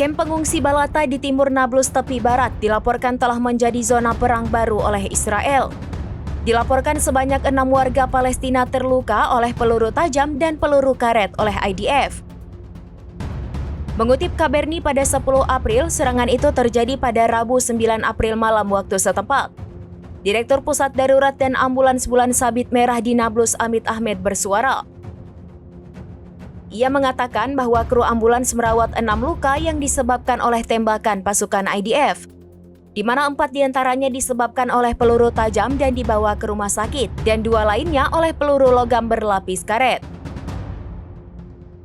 Kamp pengungsi Balata di timur Nablus tepi barat dilaporkan telah menjadi zona perang baru oleh Israel. Dilaporkan sebanyak 6 warga Palestina terluka oleh peluru tajam dan peluru karet oleh IDF. Mengutip Kabarni pada 10 April, serangan itu terjadi pada Rabu 9 April malam waktu setempat. Direktur Pusat Darurat dan Ambulans Bulan Sabit Merah di Nablus Amit Ahmed bersuara. Ia mengatakan bahwa kru ambulans merawat 6 luka yang disebabkan oleh tembakan pasukan IDF, di mana 4 diantaranya disebabkan oleh peluru tajam dan dibawa ke rumah sakit, dan 2 lainnya oleh peluru logam berlapis karet.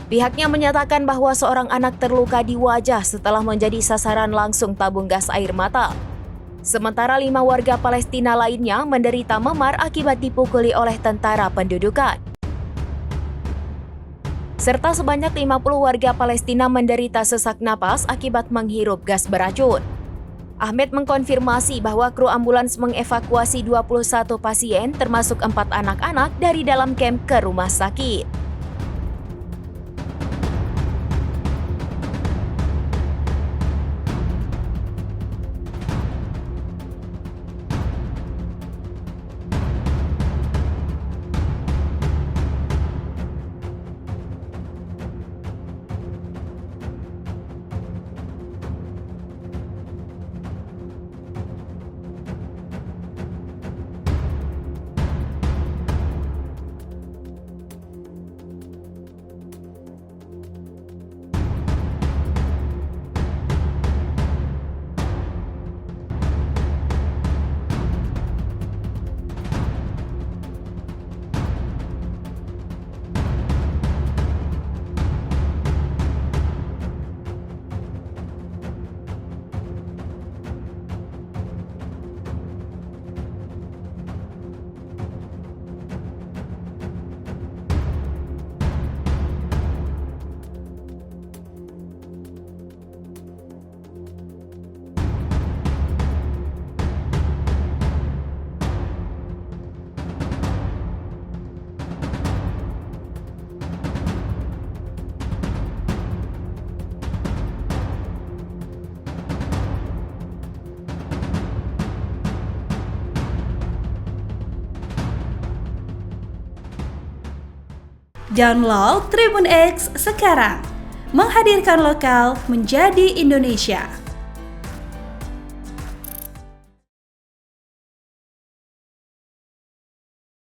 Pihaknya menyatakan bahwa seorang anak terluka di wajah setelah menjadi sasaran langsung tabung gas air mata. Sementara 5 warga Palestina lainnya menderita memar akibat dipukuli oleh tentara pendudukan. Serta sebanyak 50 warga Palestina menderita sesak napas akibat menghirup gas beracun. Ahmed mengkonfirmasi bahwa kru ambulans mengevakuasi 21 pasien termasuk 4 anak-anak dari dalam kamp ke rumah sakit. Download Tribun X sekarang, menghadirkan lokal menjadi Indonesia.